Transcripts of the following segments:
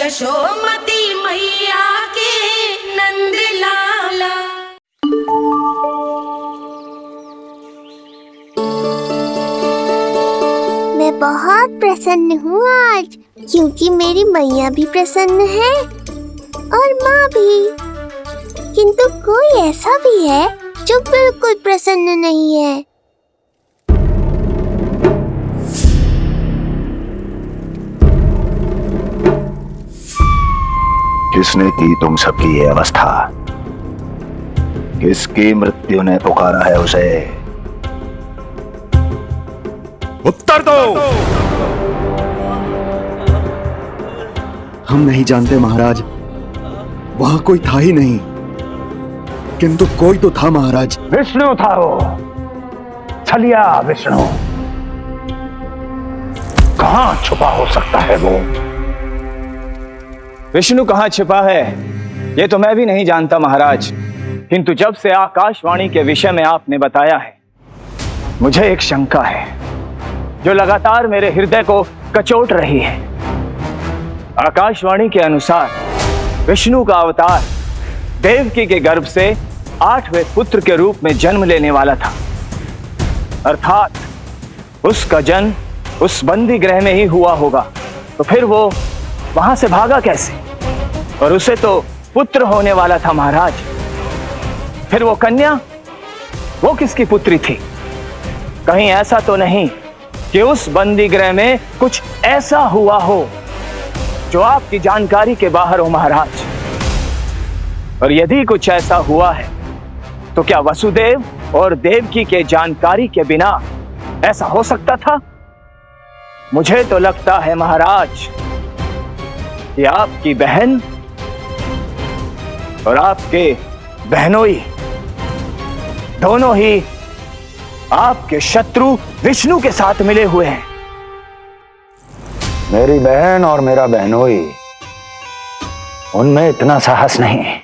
यशोमती मैया के नंद लाला। मैं बहुत प्रसन्न हूँ आज, क्योंकि मेरी मैया भी प्रसन्न है और माँ भी। किंतु कोई ऐसा भी है जो बिल्कुल प्रसन्न नहीं है। किसने की तुम सबकी ये अवस्था? किसकी मृत्यु ने पुकारा है उसे? उत्तर दो। हम नहीं जानते महाराज, वहां कोई था ही नहीं। किंतु कोई तो था महाराज। विष्णु था वो, छलिया विष्णु। कहां छुपा हो सकता है वो? विष्णु कहाँ छिपा है ये तो मैं भी नहीं जानता महाराज, किंतु जब से आकाशवाणी के विषय में आपने बताया है, मुझे एक शंका है जो लगातार मेरे हृदय को कचोट रही है। आकाशवाणी के अनुसार विष्णु का अवतार देवकी के गर्भ से 8वें पुत्र के रूप में जन्म लेने वाला था, अर्थात उसका जन्म उस बंदी गृह में ही हुआ होगा। तो फिर वो वहां से भागा कैसे? और उसे तो पुत्र होने वाला था महाराज। फिर वो कन्या, वो किसकी पुत्री थी? कहीं ऐसा तो नहीं कि उस बंदी गृह में कुछ ऐसा हुआ हो जो आपकी जानकारी के बाहर हो महाराज? और यदि कुछ ऐसा हुआ है तो क्या वसुदेव और देवकी के जानकारी के बिना ऐसा हो सकता था? मुझे तो लगता है महाराज कि आपकी बहन और आपके बहनोई दोनों ही आपके शत्रु विष्णु के साथ मिले हुए हैं। मेरी बहन और मेरा बहनोई, उनमें इतना साहस नहीं।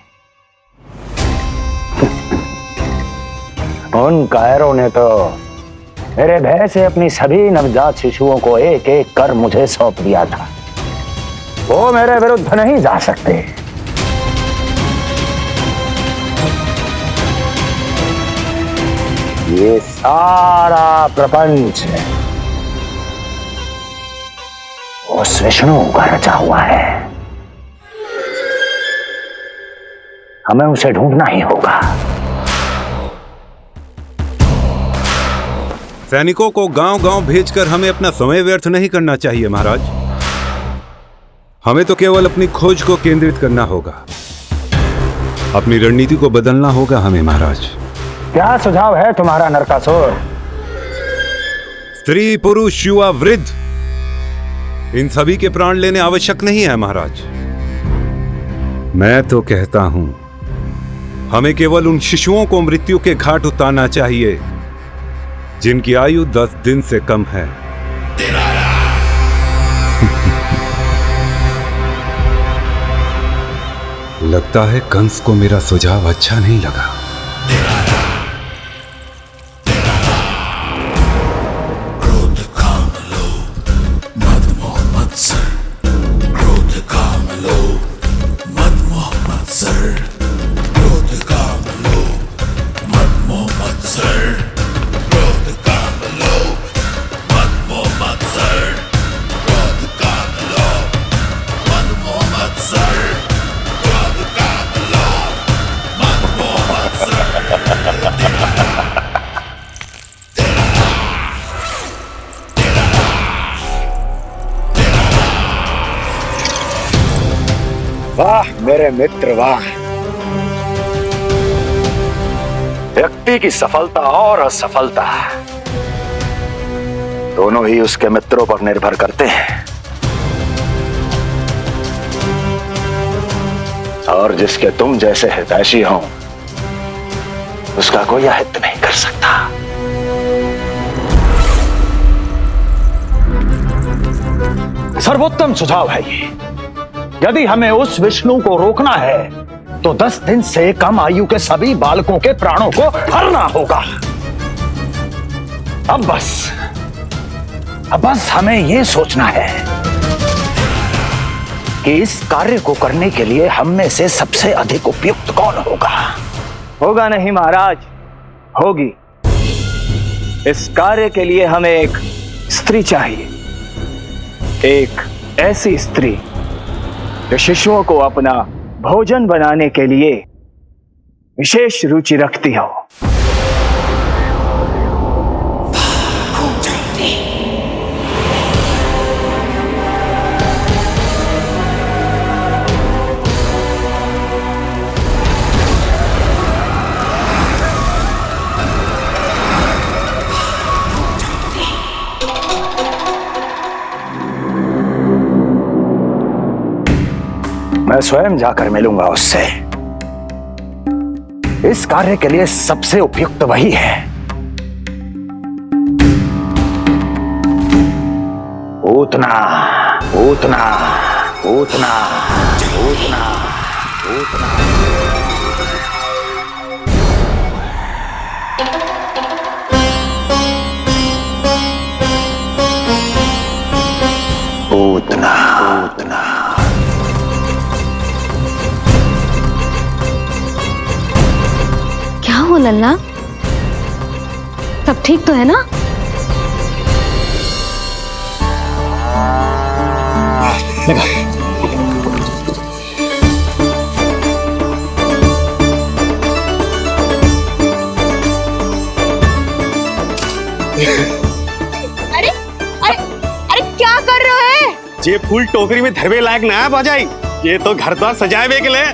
उन कायरों ने तो मेरे भय से अपनी सभी नवजात शिशुओं को एक एक कर मुझे सौंप दिया था। वो मेरे विरुद्ध नहीं जा सकते। ये सारा प्रपंच उस विष्णु का रचा हुआ है। हमें उसे ढूंढना ही होगा। सैनिकों को गांव-गांव भेजकर हमें अपना समय व्यर्थ नहीं करना चाहिए महाराज। हमें तो केवल अपनी खोज को केंद्रित करना होगा। अपनी रणनीति को बदलना होगा हमें महाराज। क्या सुझाव है तुम्हारा नरकासुर? स्त्री, पुरुष, युवा, वृद्ध, इन सभी के प्राण लेने आवश्यक नहीं है महाराज। मैं तो कहता हूं हमें केवल उन शिशुओं को मृत्यु के घाट उतारना चाहिए जिनकी आयु 10 दिन से कम है। लगता है कंस को मेरा सुझाव अच्छा नहीं लगा। वाह मेरे मित्र वाह। व्यक्ति की सफलता और असफलता दोनों ही उसके मित्रों पर निर्भर करते हैं, और जिसके तुम जैसे हितैषी हो उसका कोई अहित नहीं कर सकता। सर्वोत्तम सुझाव है ये। यदि हमें उस विष्णु को रोकना है तो 10 दिन से कम आयु के सभी बालकों के प्राणों को हरना होगा। अब बस हमें यह सोचना है कि इस कार्य को करने के लिए हम में से सबसे अधिक उपयुक्त कौन होगा? होगा नहीं महाराज, होगी। इस कार्य के लिए हमें एक स्त्री चाहिए, एक ऐसी स्त्री जो शिशुओं को अपना भोजन बनाने के लिए विशेष रुचि रखती हो। मैं स्वयं जाकर मिलूंगा उससे। इस कार्य के लिए सबसे उपयुक्त वही है। उतना उतना उतना उतना उतना उतना उतना। क्या हो लल्ला, सब ठीक तो है ना? अरे अरे अरे क्या कर रहे हो? ये फूल टोकरी में धरवे लायक ना है बाजाई, ये तो घर द्वार सजाए के लिए।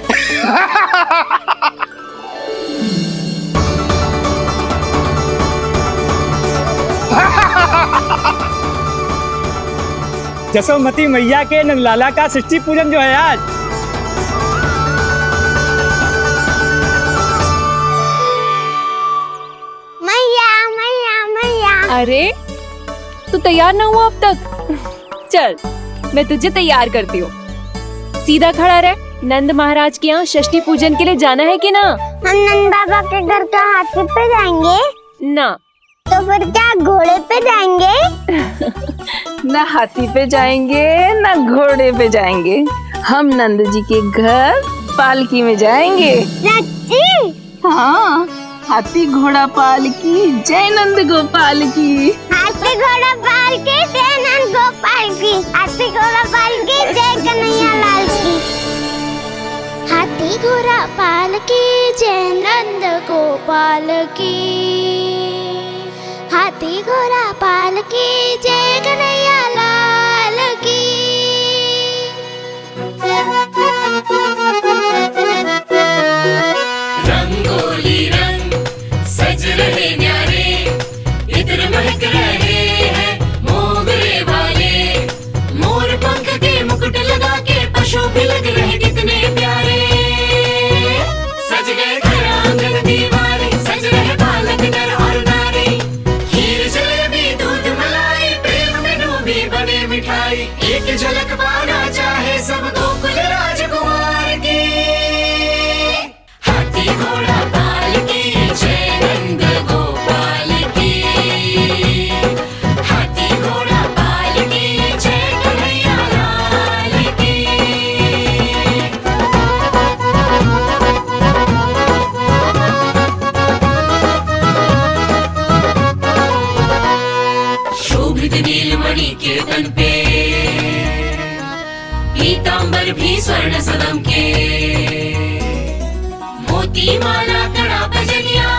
जसोमती मैया के नंदलाला का षष्ठी पूजन जो है आज। मैया मैया मैया। अरे तू तैयार ना हुआ अब तक? चल मैं तुझे तैयार करती हूँ। सीधा खड़ा रह। नंद महाराज के यहाँ षष्ठी पूजन के लिए जाना है कि ना? हम नंद बाबा के घर का हाथी पे जाएंगे ना। तो फिर क्या घोड़े पे जाएंगे? ना हाथी पे जाएंगे ना घोड़े पे जाएंगे, हम नंद जी के घर पालकी में जाएंगे। सच्ची? हाँ, हाथी घोड़ा पालकी, जय नंद गोपाल की। हाथी घोड़ा पालकी जय नंद गोपाल की। हाथी घोड़ा पालकी जय कन्हैया लाल की। हाथी घोड़ा पालकी जय नंद गोपाल की। हाथी घोड़ा पालकी जय कन्हैया लाल की। रंगोली रंग सज रहे न्यारे, इत्र महक रहे हैं मोगरे वाले। मोर पंख के मुकुट लगा के पशु भी लग रहे कितने प्यारे। सज गए घर आंगन दीवारे, सज रहे बालक नर और नारी। खीर जलेबी दूध मलाई, प्रेम में डूबी बने मिठाई। एक झलक पाना चाहे सब गोकुल राजकुमार की। हाथी घोड़ा पालकी जय नंद गोपाल की। हाथी घोड़ा पालकी जय कन्हैया लाल की। शोभित नीलमणि के तन पे, पीतांबर भी स्वर्ण सदम के। मोती माला कड़ा बजनिया,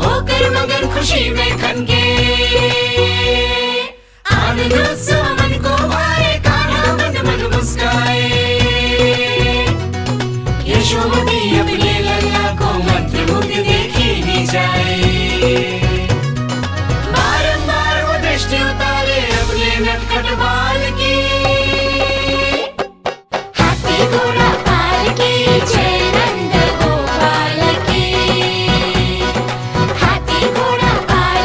होकर मगन खुशी में खनके। आनंद उत्सव मन को भाए, कान्हा मन मन मुस्काए। यशोमती अपने लल्ला को मंत्रमुग्ध देखी ही जाए। बारंबार वो दृष्टि उतारे अपने नटखट बाल की। हाथी घोड़ा पालकी जय नंद गोपाल की। हाथी घोड़ा पालकी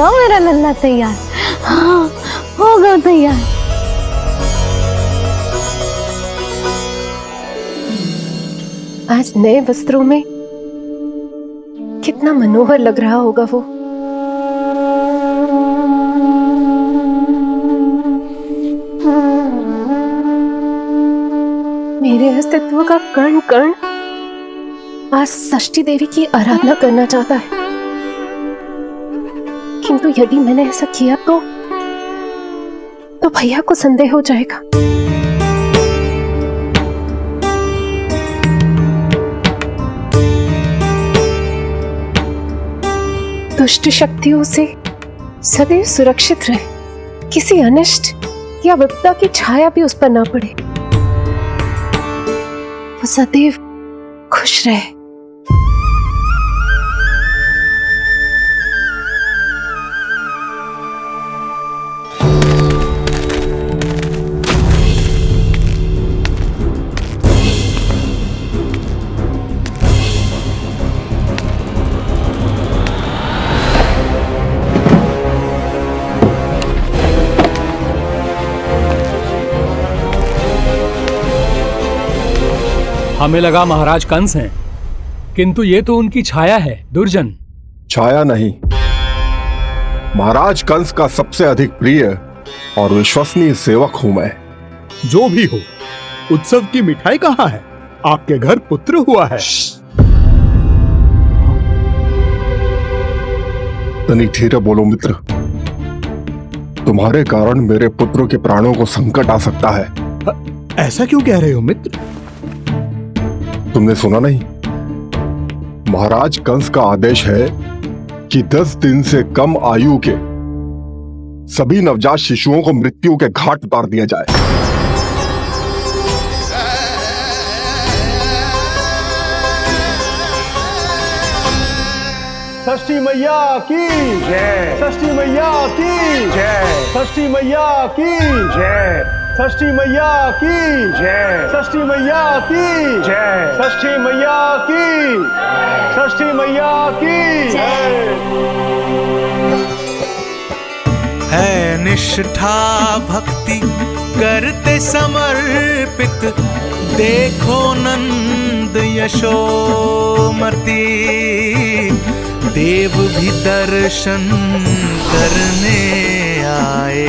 होगा मेरा नन्ना तैयार। हाँ, होगा तैयार। आज नए वस्त्रों में कितना मनोहर लग रहा होगा वो। मेरे अस्तित्व का कण कण आज षष्ठी देवी की आराधना करना चाहता है, किंतु यदि मैंने ऐसा किया तो भैया को संदेह हो जाएगा। दुष्ट शक्तियों से सदैव सुरक्षित रहे, किसी अनिष्ट या विपदा की छाया भी उस पर ना पड़े, वो सदैव खुश रहे। हमें लगा महाराज कंस हैं, किंतु ये तो उनकी छाया है दुर्जन। छाया नहीं, महाराज कंस का सबसे अधिक प्रिय और विश्वसनीय सेवक हूं मैं। जो भी हो, उत्सव की मिठाई कहाँ है? आपके घर पुत्र हुआ है। तनिक धीरे बोलो मित्र, तुम्हारे कारण मेरे पुत्र के प्राणों को संकट आ सकता है। ऐसा क्यों कह रहे हो मित्र? तुमने सुना नहीं? महाराज कंस का आदेश है कि 10 दिन से कम आयु के सभी नवजात शिशुओं को मृत्यु के घाट उतार दिया जाए। षष्ठी मैया की जय, षष्ठी मैया की जय, षष्ठी मैया की जय, षष्ठी मैया की जय, षष्ठी मैया की जय, षष्ठी मैया की, षष्ठी मैया की जय। है निष्ठा भक्ति करते समर्पित, देखो नंद यशोमती, देव भी दर्शन करने आए।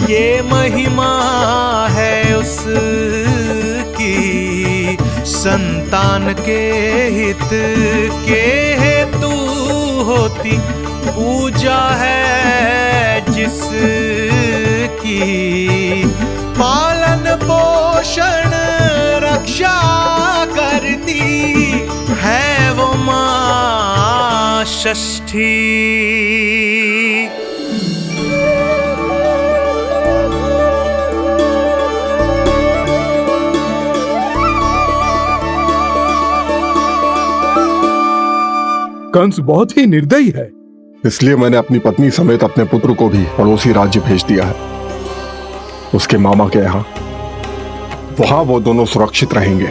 ये महिमा है उसकी, संतान के हित के हेतु होती पूजा है जिसकी, पालन पोषण रक्षा करती है वो मां षष्ठी। कंस बहुत ही निर्दयी है। इसलिए मैंने अपनी पत्नी समेत अपने पुत्र को भी पड़ोसी राज्य भेज दिया है, उसके मामा के यहाँ। वहां वो दोनों सुरक्षित रहेंगे।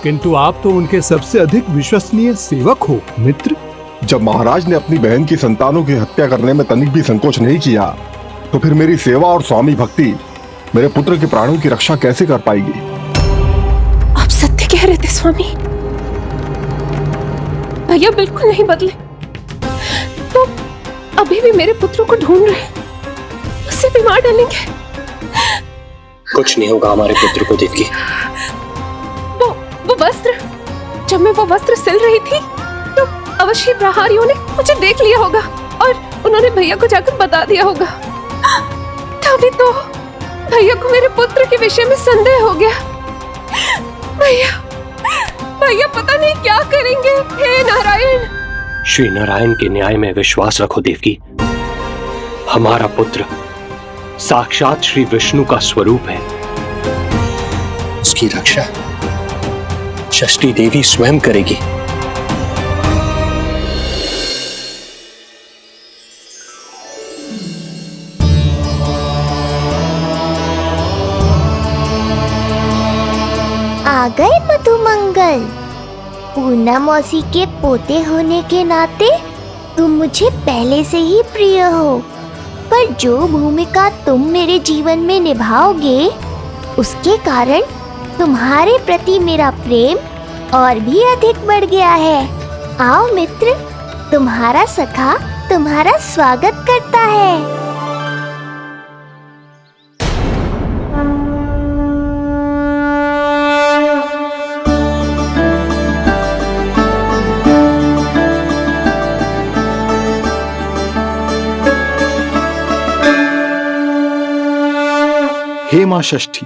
किंतु आप तो उनके सबसे अधिक विश्वसनीय सेवक हो मित्र। जब महाराज ने अपनी बहन की संतानों की हत्या करने में तनिक भी संकोच नहीं किया, तो फिर मेरी सेवा और स्वामी भक्ति मेरे पुत्र के प्राणों की रक्षा कैसे कर पाएगी? आप सत्य कह रहे थे स्वामी, भैया बिल्कुल नहीं बदले, तो अभी भी मेरे पुत्रों को ढूंढ रहे, उसे भी मार डालेंगे। कुछ नहीं होगा हमारे पुत्र को देवकी। वो वस्त्र, जब मैं वो वस्त्र सिल रही थी तो अवश्य प्रहारियों ने मुझे देख लिया होगा और उन्होंने भैया को जाकर बता दिया होगा। तभी तो भैया को मेरे पुत्र के विषय में संदेह हो गया। भैया पता नहीं क्या करेंगे। हे नारायण। श्री नारायण के न्याय में विश्वास रखो देवकी। हमारा पुत्र साक्षात श्री विष्णु का स्वरूप है। उसकी रक्षा षष्ठी देवी स्वयं करेगी। आ गए मधुमंगल। पूर्णा मौसी के पोते होने के नाते तुम मुझे पहले से ही प्रिय हो, पर जो भूमिका तुम मेरे जीवन में निभाओगे उसके कारण तुम्हारे प्रति मेरा प्रेम और भी अधिक बढ़ गया है। आओ मित्र, तुम्हारा सखा तुम्हारा स्वागत करता है। हे मां षष्ठी,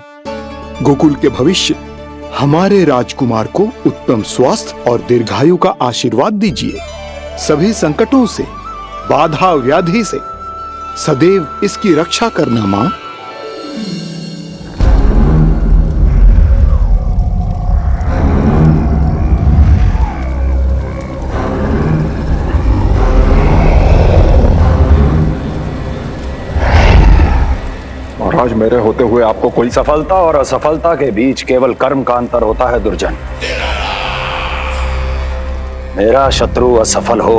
गोकुल के भविष्य हमारे राजकुमार को उत्तम स्वास्थ्य और दीर्घायु का आशीर्वाद दीजिए। सभी संकटों से, बाधा व्याधि से सदैव इसकी रक्षा करना मां। महाराज, मेरे होते हुए आपको कोई सफलता और असफलता के बीच केवल कर्म का अंतर होता है दुर्जन। मेरा शत्रु असफल हो,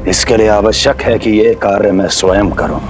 इसके लिए आवश्यक है कि ये कार्य मैं स्वयं करूं।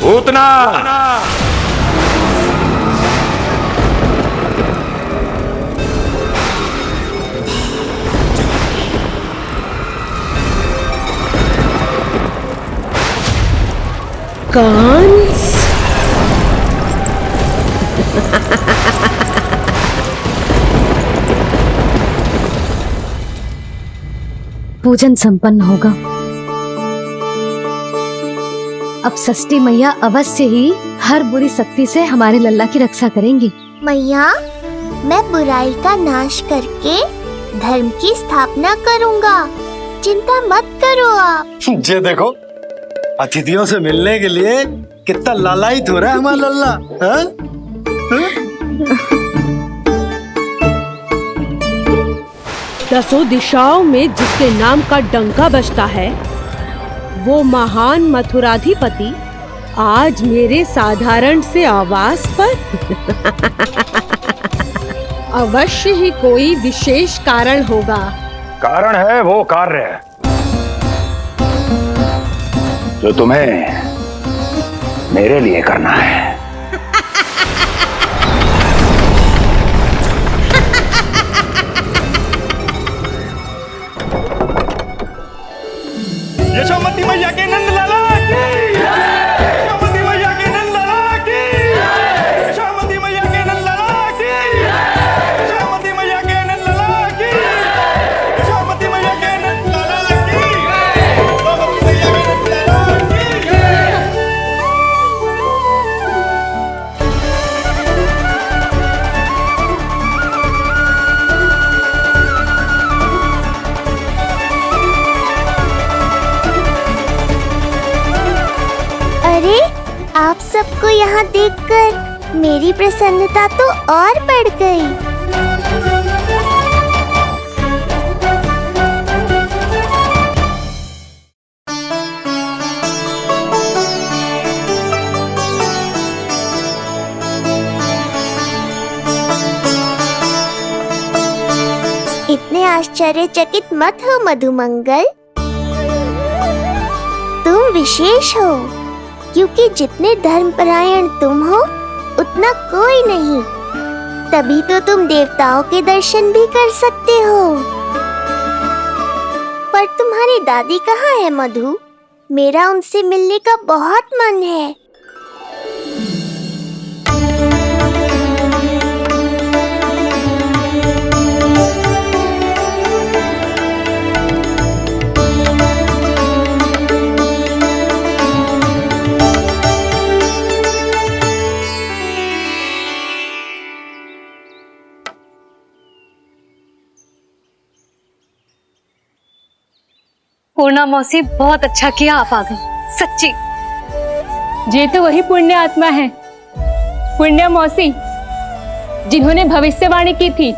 उतना कंस। पूजन संपन्न होगा। अब षष्ठी मैया अवश्य ही हर बुरी शक्ति से हमारे लल्ला की रक्षा करेंगी। मैया, मैं बुराई का नाश करके धर्म की स्थापना करूंगा, चिंता मत करो आप। ये देखो, अतिथियों से मिलने के लिए कितना लालायित हो रहा है हमारा लल्ला। हाँ? दसों दिशाओं में जिसके नाम का डंका बजता है, वो महान मथुराधिपति आज मेरे साधारण से आवास पर। अवश्य ही कोई विशेष कारण होगा। कारण है वो कार्य जो तुम्हें मेरे लिए करना है। यशोमती मैया के नंद लाला की, यशोमती मैया के नंद लाला की, यशोमती मैया के नंद लाला की, यशोमती मैया के नंद लाला की, यशोमती मैया के नंद लाला की, यशोमती मैया के नंद लाला की। अरे, आप सबको यहाँ देखकर मेरी प्रसन्नता तो और बढ़ गई। आश्चर्यचकित मत हो मधुमंगल। तुम विशेष हो, क्योंकि जितने धर्मपरायण तुम हो उतना कोई नहीं। तभी तो तुम देवताओं के दर्शन भी कर सकते हो। पर तुम्हारी दादी कहाँ है मधु? मेरा उनसे मिलने का बहुत मन है। पूर्णा मौसी, बहुत अच्छा किया आप आ गए, सच्ची। ये तो वही पुण्य आत्मा है, पुण्य मौसी, जिन्होंने भविष्यवाणी की थी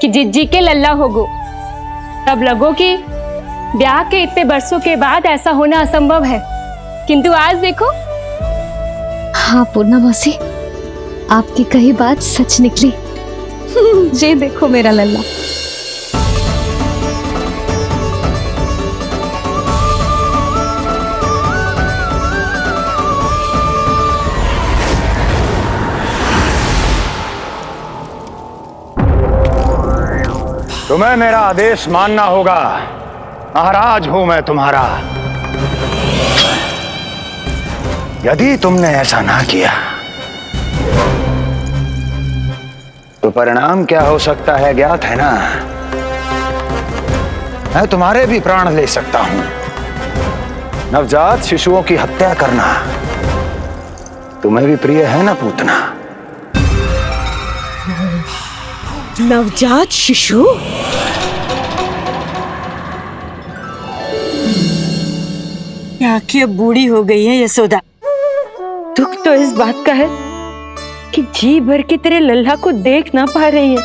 कि जिज्जी के लल्ला होगो। तब लगो कि ब्याह के इतने बरसों के बाद ऐसा होना असंभव है, किंतु आज देखो। हाँ पूर्णा मौसी, आपकी कही बात सच निकली। ये देखो मेरा लल्ला। तुम्हें मेरा आदेश मानना होगा। महाराज हूं मैं तुम्हारा। यदि तुमने ऐसा ना किया तो परिणाम क्या हो सकता है ज्ञात है ना? मैं तुम्हारे भी प्राण ले सकता हूं। नवजात शिशुओं की हत्या करना तुम्हें भी प्रिय है ना पूतना? नवजात शिशु? आंखें अब बूढ़ी हो गई है यशोदा। दुख तो इस बात का है कि जी भर के तेरे लल्ला को देख ना पा रही है।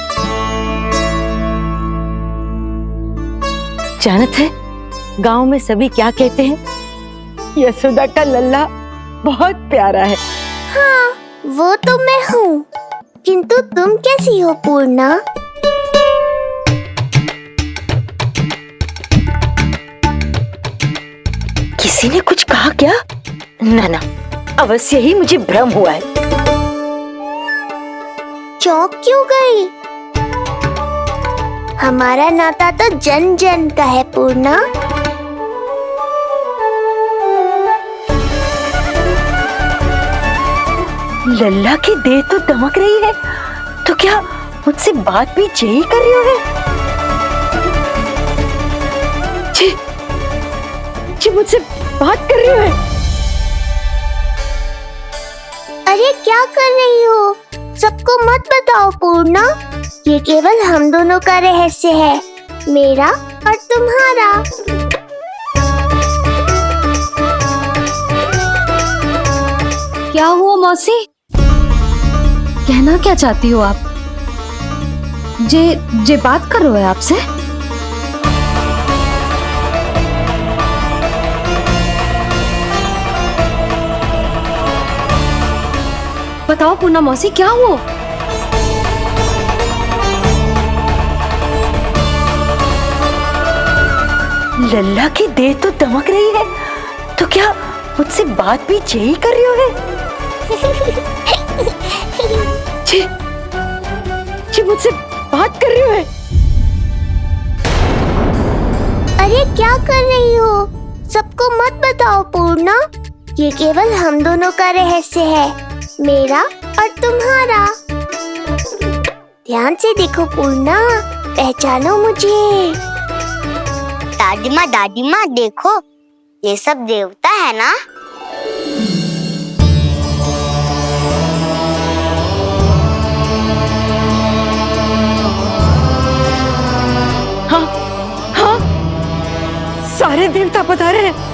जानत है गांव में सभी क्या कहते हैं? यशोदा का लल्ला बहुत प्यारा है। हाँ, वो तो मैं हूँ, किंतु तुम कैसी हो पूर्णा? किसी ने कुछ कहा क्या? ना ना, अवश्य ही मुझे भ्रम हुआ है। चौंक क्यों गई? हमारा नाता तो जन जन का है पूर्णा। लल्ला की देह तो दमक रही है, तो क्या मुझसे बात भी यही कर रही हो? जी मुझसे बात कर रही हो? अरे क्या कर रही हो? सबको मत बताओ पूर्णा, ये केवल हम दोनों का रहस्य है, मेरा और तुम्हारा। क्या हुआ मौसी? कहना क्या चाहती हो आप? जे बात कर रहे हो आपसे? बताओ पूर्णा मौसी, क्या हुआ? लल्ला की देह तो दमक रही है, तो क्या मुझसे बात भी यही कर रही हो? जी मुझसे बात कर रही हो? अरे क्या कर रही हो? सबको मत बताओ पूर्णा, ये केवल हम दोनों का रहस्य है, मेरा और तुम्हारा। ध्यान से देखो पूर्णा, पहचानो मुझे। दादी माँ देखो, ये सब देवता है ना? हाँ हाँ, सारे देवता पधारे हैं।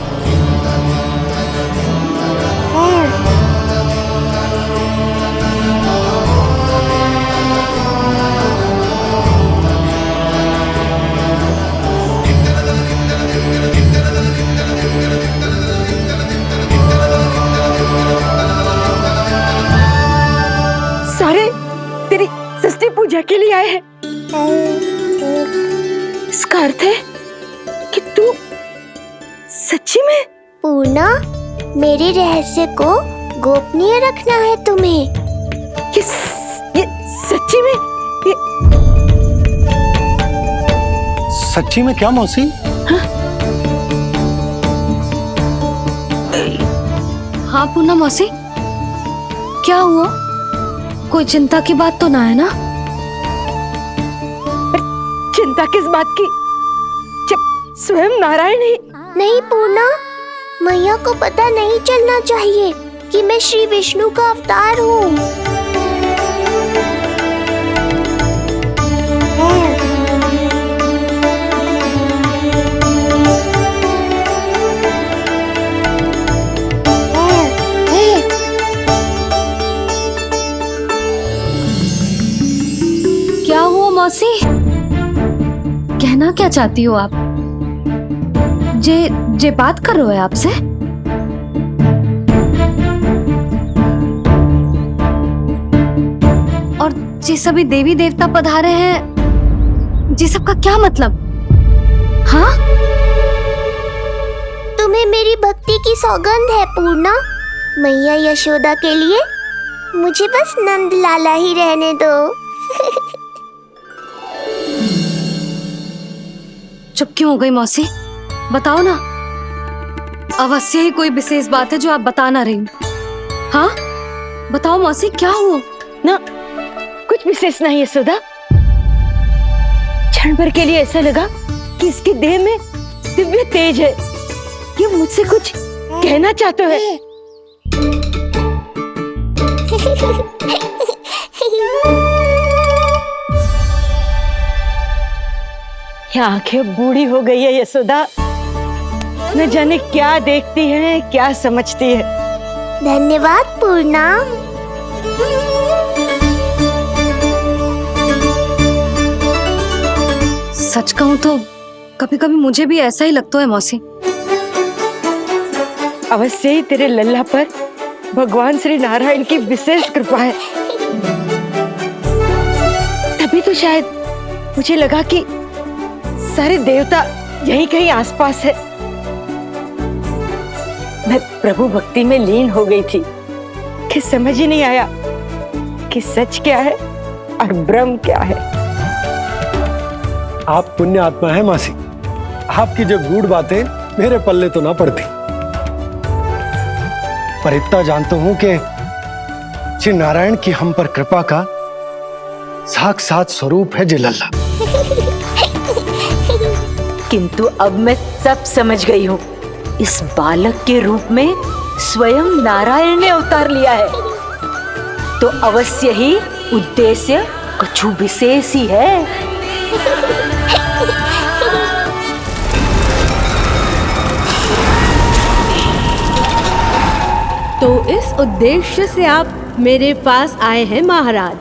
सारे तेरी षष्ठी पूजा के लिए आए हैं। इसका अर्थ है कि तू सच्ची में? पूर्णा, मेरे रहस्य को गोपनीय रखना है तुम्हें। ये सच्ची में? सच्ची में क्या मौसी? हाँ पूर्णा मौसी, क्या हुआ? कोई चिंता की बात तो ना है ना? चिंता किस बात की, जब स्वयं नारायण ही। नहीं पूर्णा, मैया को पता नहीं चलना चाहिए कि मैं श्री विष्णु का अवतार हूँ। क्या हुआ मौसी? कहना क्या चाहती हो आप? जे बात कर रहे हो आपसे? और जे सभी देवी देवता पधारे हैं, जी सबका क्या मतलब? हाँ? तुम्हें मेरी भक्ति की सौगंध है पूर्णा। मैया यशोदा के लिए मुझे बस नंद लाला ही रहने दो। चुप क्यों हो गई मौसी? बताओ ना। अवश्य ही कोई विशेष बात है जो आप बता ना रही। हाँ बताओ मौसी, क्या हुआ? ना कुछ विशेष नहीं है सुधा। क्षण भर के लिए ऐसा लगा कि इसके देह में दिव्य तेज है। ये मुझसे कुछ कहना चाहते हैं। ये आंखें बूढ़ी हो गई है यशोदा, न जाने क्या देखती है, क्या समझती है। धन्यवाद पूर्णा। सच कहूं तो कभी कभी मुझे भी ऐसा ही लगता है मौसी। अवश्य ही तेरे लल्ला पर भगवान श्री नारायण की विशेष कृपा है। तभी तो शायद मुझे लगा कि सारे देवता यहीं कहीं आसपास है। मैं प्रभु भक्ति में लीन हो गई थी कि समझ ही नहीं आया कि सच क्या है और भ्रम क्या है। आप पुण्य आत्मा है मासी। आपकी जो गूढ़ बातें मेरे पल्ले तो ना पड़ती, पर इतना जानता हूं कि श्री नारायण की हम पर कृपा का साक्षात स्वरूप है जी लल्ला। किंतु अब मैं सब समझ गई हूँ। इस बालक के रूप में स्वयं नारायण ने अवतार लिया है, तो अवश्य ही उद्देश्य कुछ विशेष ही है। तो इस उद्देश्य से आप मेरे पास आए हैं महाराज।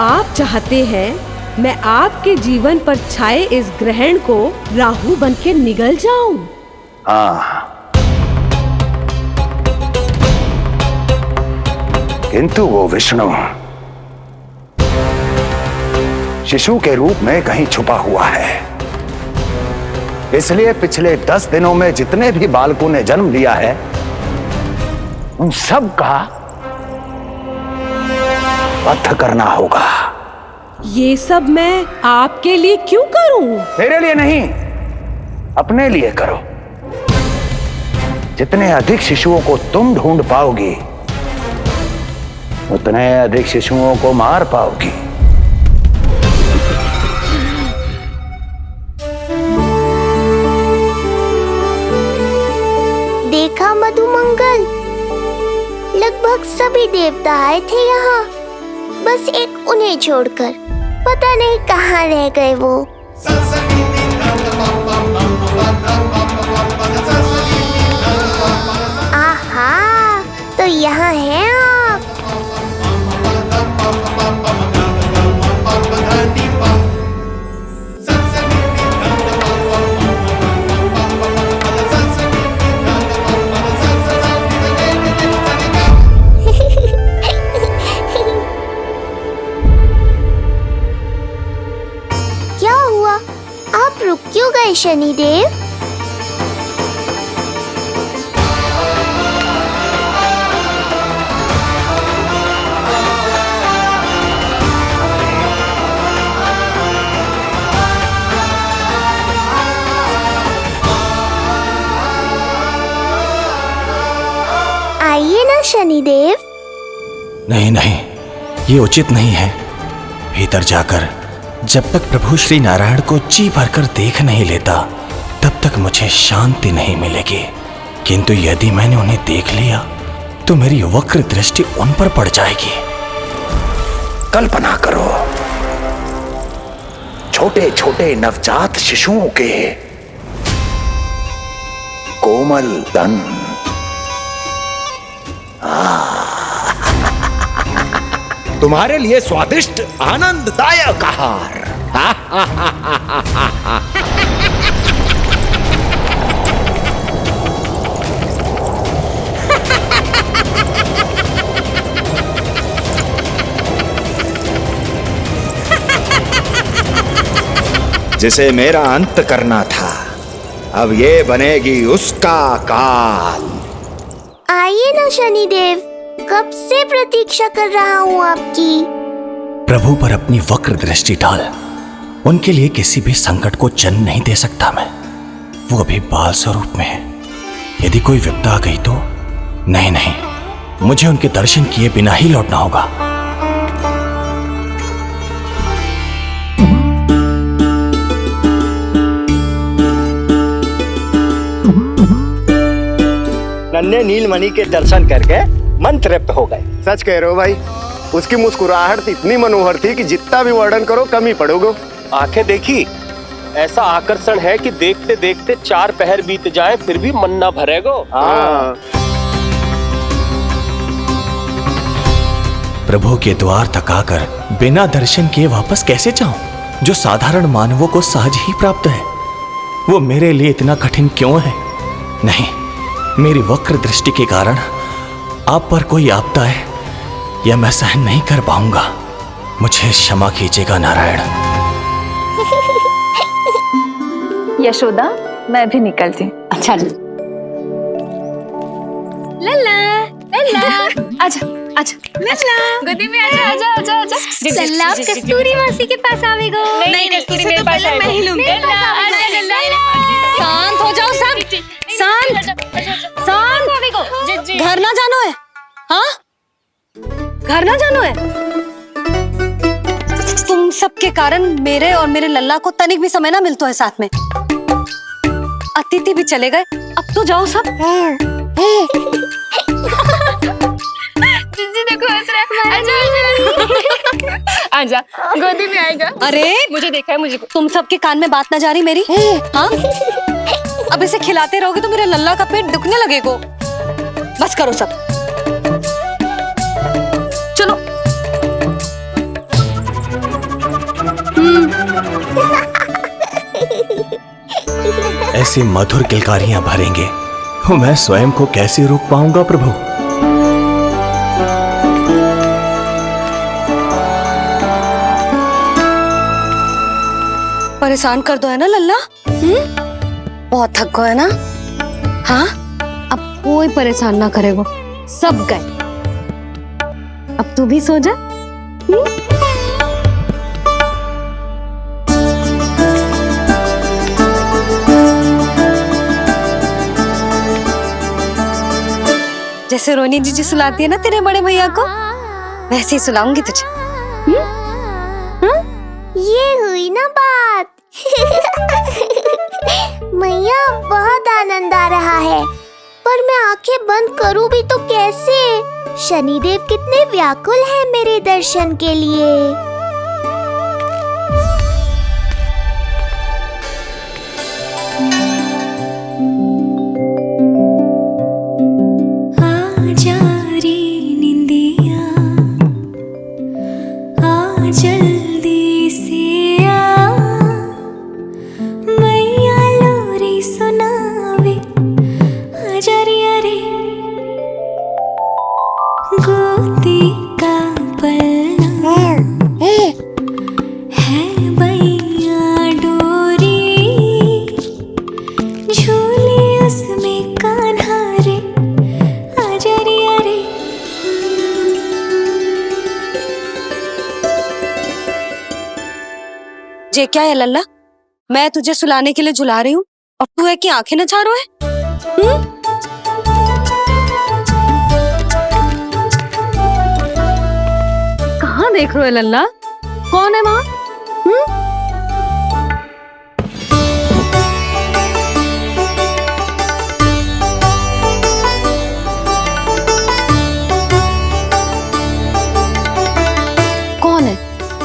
आप चाहते हैं मैं आपके जीवन पर छाए इस ग्रहण को राहु बनके निगल जाऊं? किंतु वो विष्णु शिशु के रूप में कहीं छुपा हुआ है। इसलिए पिछले 10 दिनों में जितने भी बालकों ने जन्म लिया है, उन सब का वध करना होगा। ये सब मैं आपके लिए क्यों करूं? तेरे लिए नहीं, अपने लिए करो। जितने अधिक शिशुओं को तुम ढूंढ पाओगी, उतने अधिक शिशुओं को मार पाओगी। देखा मधुमंगल, लगभग सभी देवता आए थे यहाँ, बस एक उन्हें छोड़कर। पता नहीं कहाँ रह गए वो। आहा, तो यहाँ हैं आप। क्या हुआ शनिदेव। आइए ना शनिदेव। नहीं नहीं, ये उचित नहीं है। भीतर जाकर जब तक प्रभु श्री नारायण को जी भरकर देख नहीं लेता तब तक मुझे शांति नहीं मिलेगी। किंतु यदि मैंने उन्हें देख लिया तो मेरी वक्र दृष्टि उन पर पड़ जाएगी। कल्पना करो, छोटे छोटे नवजात शिशुओं के कोमल तन, तुम्हारे लिए स्वादिष्ट आनंददायक आहार। जिसे मेरा अंत करना था, अब ये बनेगी उसका काल। आइए ना शनिदेव, कब से प्रतीक्षा कर रहा हूँ आपकी। प्रभु पर अपनी वक्र दृष्टि डाल। उनके लिए किसी भी संकट को जन्म नहीं दे सकता मैं। वो अभी बाल स्वरूप में है। यदि कोई विपदा आ गई तो नहीं नहीं, मुझे उनके दर्शन किए बिना ही लौटना होगा। नन्हे नीलमणि के दर्शन करके मन तृप्त हो गए। सच कह रहे हो भाई, उसकी मुस्कुराहट इतनी मनोहर थी कि जितना भी वर्णन करो कम ही पड़ोगे। आंखें देखी, ऐसा आकर्षण है कि देखते देखते 4 पहर बीत जाए फिर भी मन ना भरेगो। प्रभु के द्वार तक आकर बिना दर्शन किए वापस कैसे जाऊं, जो साधारण मानवों को सहज ही प्राप्त है। वो मेरे लिए इतना कठिन क्यों है? नहीं, मेरी वक्र दृष्टि के कारण आप पर कोई आपदा है या मैं सहन नहीं कर पाऊंगा। मुझे क्षमा कीजिएगा नारायण। यशोदा, मैं भी निकलती। अच्छा जी। लल्ला लल्ला, आजा आजा लल्ला, गोदी में आजा आजा आजा आजा। लल्ला कस्तूरी मासी के पास आवेगो। नहीं कस्तूरी मेरे पास आएगा। मैं ही लूंगी। लल्ला आजा लल्ला, शांत हो जाओ सब, शांत शांत। घर ना जानो है? हाँ, घर ना जानो है? तुम सबके कारण मेरे और मेरे लल्ला को तनिक भी समय ना मिलता है साथ में। अतिथि भी चले गए, अब तो जाओ सब। जिज्जी देखो हंस रहा है। आजा आजा, गोदी में आएगा। अरे मुझे देखा है, मुझे। तुम सबके कान में बात ना जा रही मेरी? हाँ, अब इसे खिलाते रहोगे तो मेरे लल्ला का पेट दुखने लगेगा। बस करो सब, चलो। ऐसी मधुर किलकारियां भरेंगे तो मैं स्वयं को कैसे रोक पाऊंगा प्रभु? परेशान कर दो है ना लल्ला? बहुत थक गए ना? हाँ, अब कोई परेशान ना करेगा, सब गए। अब तू भी सो जा। जैसे रोनी जीजी सुलाती है ना तेरे बड़े भैया को, वैसे ही सुलाऊंगी तुझे। ये हुई ना बात। मैया, बहुत आनंद आ रहा है, पर मैं आंखें बंद करूं भी तो कैसे? शनिदेव कितने व्याकुल हैं मेरे दर्शन के लिए। जल्दी से आ, मैया लोरी सुनावे। आजा रे अरे, गोदी का पलना है, मैया डोरी जे क्या है लल्ला, मैं तुझे सुलाने के लिए झुला रही हूँ और तू है कि आंखें नचा रहा है? कहाँ देख रहे हो लल्ला? कौन है वहाँ? कौन है?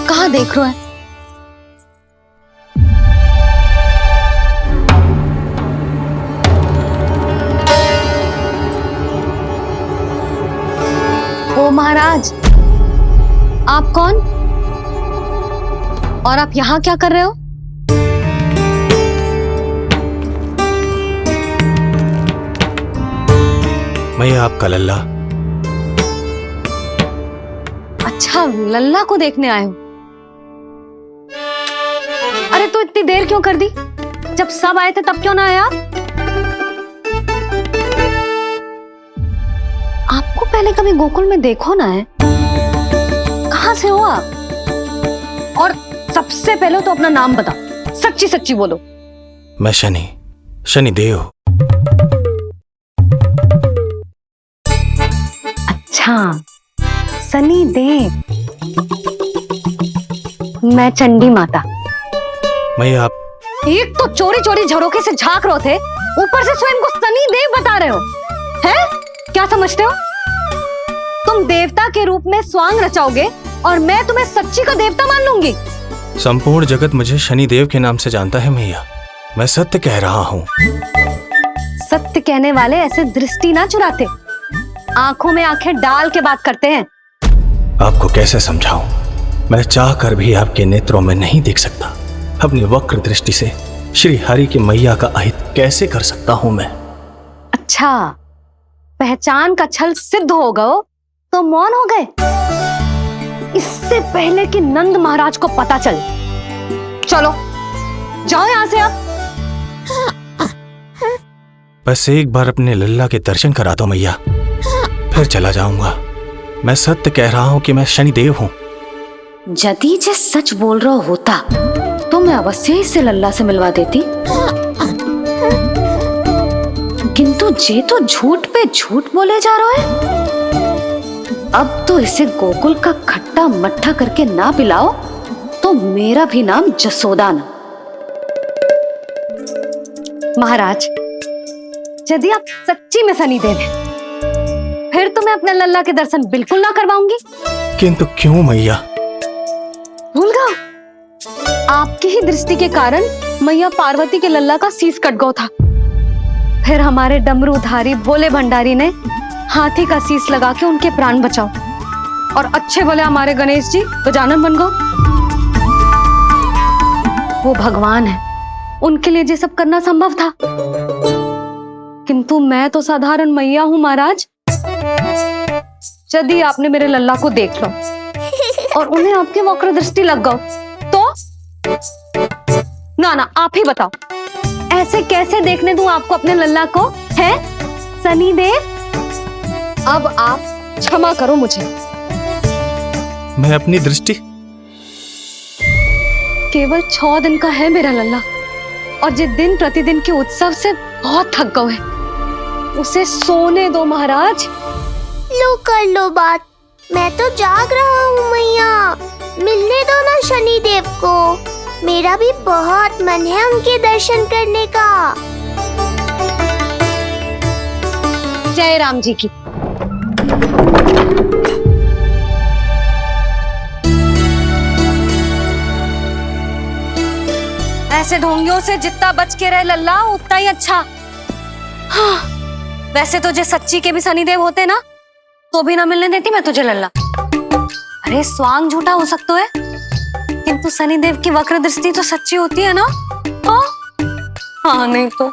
कहाँ देख रहे हो? ओ महाराज, आप कौन और आप यहाँ क्या कर रहे हो? मैं आपका लल्ला। अच्छा, लल्ला को देखने आए हो? अरे तो इतनी देर क्यों कर दी? जब सब आए थे तब क्यों ना आया? आपको पहले कभी गोकुल में देखो ना है? कहाँ से हो आप? और सबसे पहले तो अपना नाम बताओ, सच्ची सच्ची बोलो। मैं शनिदेव। अच्छा, शनिदेव। मैं चंडी माता। मैं आप एक तो चोरी चोरी झरोखे से झांक रहे थे, ऊपर से स्वयं को शनिदेव बता रहे हो, हैं? क्या समझते हो? तुम देवता के रूप में स्वांग रचाओगे और मैं तुम्हें सच्ची का देवता मान लूंगी। संपूर्ण जगत मुझे शनिदेव के नाम से जानता है मैया। मैं सत्य कह रहा हूँ। सत्य कहने वाले ऐसे दृष्टि ना चुराते, आंखों में आंखें डाल के बात करते हैं। आपको कैसे समझाऊं? मैं चाह कर भी आपके नेत्रों में नहीं देख सकता। अपनी वक्र दृष्टि से श्री हरि की मैया का अहित कैसे कर सकता हूं मैं? अच्छा, पहचान का छल सिद्ध हो गया तो मौन हो गए? इससे पहले कि नंद महाराज को पता चले। चलो जाओ यहां से अब। बस एक बार अपने लल्ला के दर्शन करा दो मैया, फिर चला जाऊंगा। मैं सत्य कह रहा हूं कि मैं शनिदेव हूं। यदि जे सच बोल रहा होता तो मैं अवश्य ही इसे लल्ला से मिलवा देती, किंतु जे तो झूठ पे झूठ बोले जा रहा है। अब तो इसे गोकुल का खट्टा मट्ठा करके ना पिलाओ तो मेरा भी नाम जसोदा ना। महाराज, यदि आप सच्ची में शनिदेव हैं, फिर तो मैं अपने लल्ला के दर्शन बिल्कुल ना करवाऊंगी। किंतु क्यों मैया? भूल गया? आपकी ही दृष्टि के कारण मैया पार्वती के लल्ला का शीश कट गया था। फिर हमारे डमरूधारी भोले भंडारी ने हाथी का शीश लगा के उनके प्राण बचाओ, और अच्छे भले हमारे गणेश जी गजानन बन गए। वो भगवान है, उनके लिए ये सब करना संभव था, किंतु मैं तो साधारण मैया हूं महाराज। यदि आपने मेरे लल्ला को देख लो और उन्हें आपकी वक्र दृष्टि लग गई तो ना आप ही बताओ, ऐसे कैसे देखने दूं आपको अपने लल्ला को? है शनिदेव, अब आप क्षमा करो मुझे। मैं अपनी दृष्टि केवल 6 दिन का है मेरा लल्ला, और जिस दिन प्रतिदिन के उत्सव से बहुत थक गए हैं, उसे सोने दो महाराज। लो कर लो बात, मैं तो जाग रहा हूँ मैया, मिलने दो ना शनिदेव को। मेरा भी बहुत मन है उनके दर्शन करने का। जय राम जी की। ऐसे ढोंगियों से जितना बच के रहे लल्ला उतना ही अच्छा। हाँ, वैसे तो जे सच्ची के भी शनिदेव होते ना तो भी ना मिलने देती मैं तुझे लल्ला। अरे स्वांग झूठा हो सकता है, किंतु शनिदेव की वक्र दृष्टि तो सच्ची होती है ना? हाँ नहीं तो।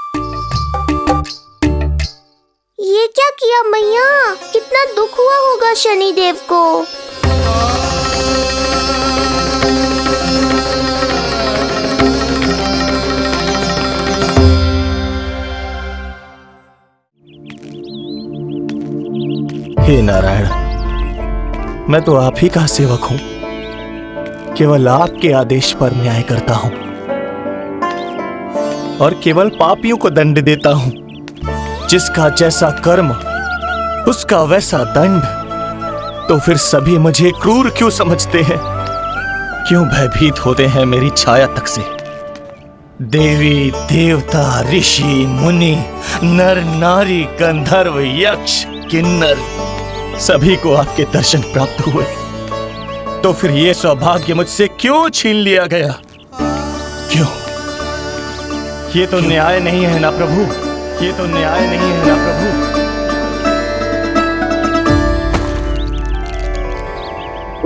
ये क्या किया मैया? कितना दुख हुआ होगा शनिदेव को। हे नारायण, मैं तो आप ही का सेवक हूं। केवल आपके आदेश पर न्याय करता हूं और केवल पापियों को दंड देता हूं। जिसका जैसा कर्म उसका वैसा दंड। तो फिर सभी मुझे क्रूर क्यों समझते हैं? क्यों भयभीत होते हैं मेरी छाया तक से? देवी देवता ऋषि मुनि नर नारी गंधर्व यक्ष किन्नर सभी को आपके दर्शन प्राप्त हुए। तो फिर ये सौभाग्य मुझसे क्यों छीन लिया गया? क्यों? ये तो न्याय नहीं है ना प्रभु, ये तो न्याय नहीं है ना प्रभु।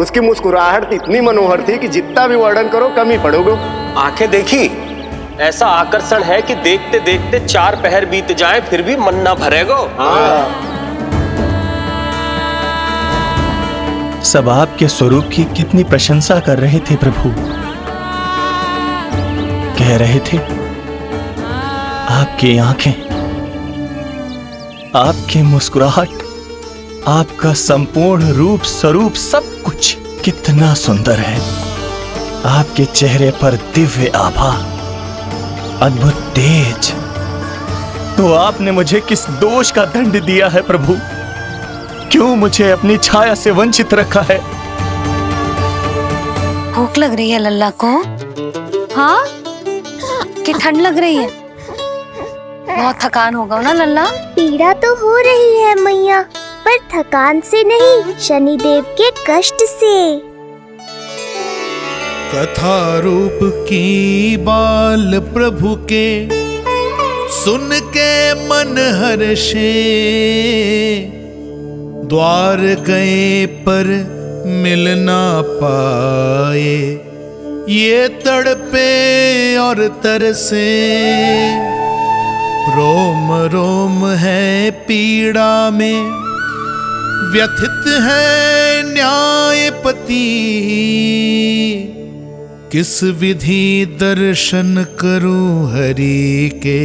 उसकी मुस्कुराहट इतनी मनोहर थी कि जितना भी वर्णन करो कम ही पड़ोगे। आंखें देखी, ऐसा आकर्षण है कि देखते देखते 4 पहर बीत जाएं फिर भी मन ना भरेगो। सब आपके स्वरूप की कितनी प्रशंसा कर रहे थे प्रभु। कह रहे थे आपकी आंखें, आपकी मुस्कुराहट, आपका संपूर्ण रूप स्वरूप सब कुछ कितना सुंदर है। आपके चेहरे पर दिव्य आभा, अद्भुत तेज। तो आपने मुझे किस दोष का दंड दिया है प्रभु? क्यों मुझे अपनी छाया से वंचित रखा है? भूख लग रही है लल्ला को? हाँ? कि ठंड लग रही है? बहुत थकान होगा ना लल्ला? पीड़ा तो हो रही है मैया, पर थकान से नहीं, शनिदेव के कष्ट से। कथा रूप की बाल प्रभु के सुन के मन हर्षे, द्वार गए पर मिल ना पाए, ये तड़पे और तरसे। रोम रोम है पीड़ा में, व्यथित है न्यायपति। किस विधि दर्शन करूं हरि के,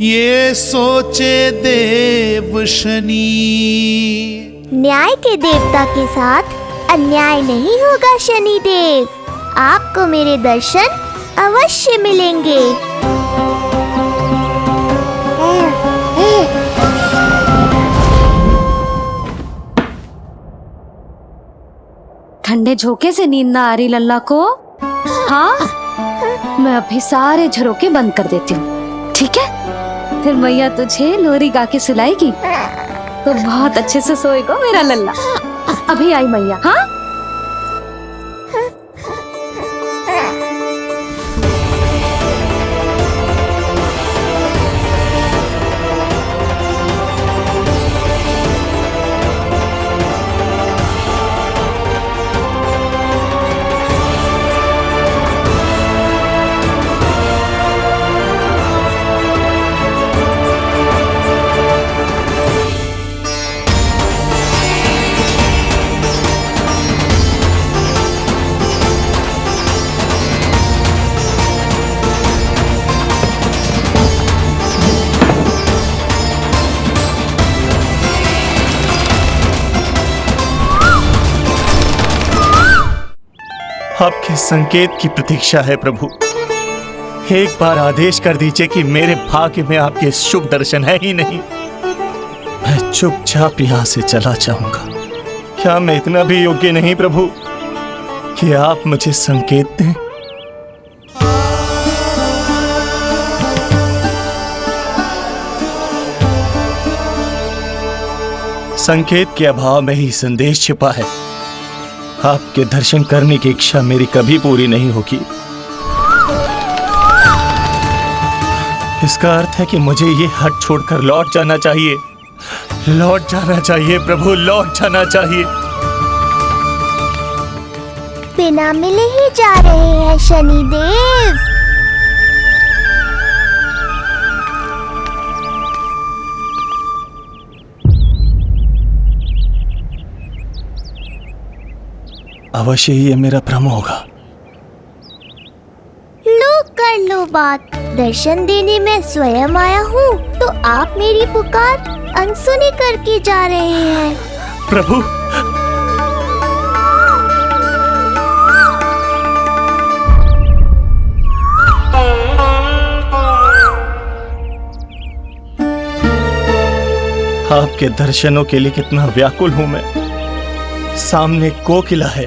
ये सोचे देव शनि। न्याय के देवता के साथ अन्याय नहीं होगा शनिदेव। आपको मेरे दर्शन अवश्य मिलेंगे। ठंडे झोंके से नींद ना आ रही लल्ला को? हाँ, मैं अभी सारे झरोके बंद कर देती हूँ, ठीक है? फिर मैया तुझे लोरी गा के सुलाएगी तो बहुत अच्छे से सोएगा मेरा लल्ला। अभी आई मैया। हाँ, आपके संकेत की प्रतीक्षा है प्रभु। एक बार आदेश कर दीजिए कि मेरे भाग्य में आपके शुभ दर्शन है ही नहीं, मैं चुपचाप यहां से चला जाऊंगा। क्या मैं इतना भी योग्य नहीं प्रभु कि आप मुझे संकेत दें? संकेत के अभाव में ही संदेश छिपा है। आपके दर्शन करने की इच्छा मेरी कभी पूरी नहीं होगी। इसका अर्थ है कि मुझे ये हट छोड़कर लौट जाना चाहिए। लौट जाना चाहिए प्रभु, लौट जाना चाहिए। बिना मिले ही जा रहे हैं शनिदेव। अवश्य ही ये मेरा भ्रम होगा। लो कर लो बात। दर्शन देने मैं स्वयं आया हूँ तो आप मेरी पुकार अनसुनी करके जा रहे हैं। प्रभु, आपके दर्शनों के लिए कितना व्याकुल हूं मैं। सामने कोकिला है,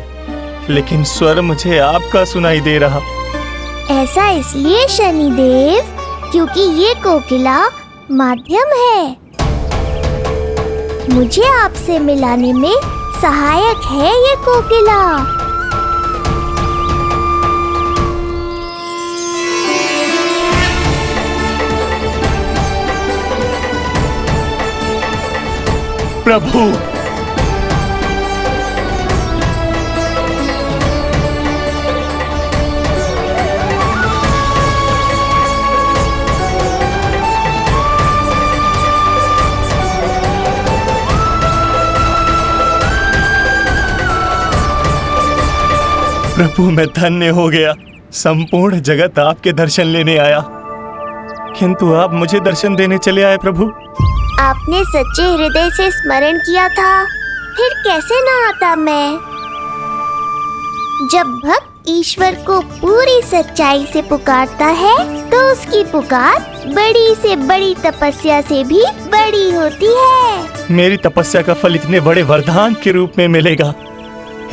लेकिन स्वर मुझे आपका सुनाई दे रहा। ऐसा इसलिए शनिदेव क्योंकि ये कोकिला माध्यम है, मुझे आपसे मिलाने में सहायक है ये कोकिला। प्रभु, प्रभु मैं धन्य हो गया। संपूर्ण जगत आपके दर्शन लेने आया, किंतु आप मुझे दर्शन देने चले आए प्रभु। आपने सच्चे हृदय से स्मरण किया था, फिर कैसे ना आता मैं। जब भक्त ईश्वर को पूरी सच्चाई से पुकारता है तो उसकी पुकार बड़ी से बड़ी तपस्या से भी बड़ी होती है। मेरी तपस्या का फल इतने बड़े वरदान के रूप में मिलेगा,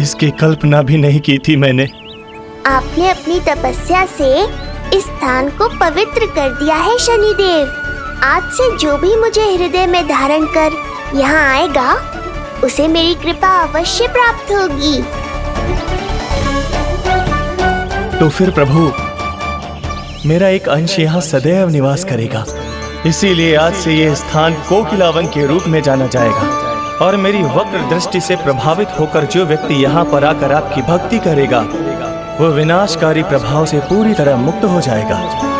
इसकी कल्पना भी नहीं की थी मैंने। आपने अपनी तपस्या से इस स्थान को पवित्र कर दिया है शनिदेव। आज से जो भी मुझे हृदय में धारण कर यहाँ आएगा, उसे मेरी कृपा अवश्य प्राप्त होगी। तो फिर प्रभु, मेरा एक अंश यहाँ सदैव निवास करेगा, इसीलिए आज से यह स्थान कोकिलावन के रूप में जाना जाएगा। और मेरी वक्र दृष्टि से प्रभावित होकर जो व्यक्ति यहाँ पर आकर आपकी भक्ति करेगा, वो विनाशकारी प्रभाव से पूरी तरह मुक्त हो जाएगा।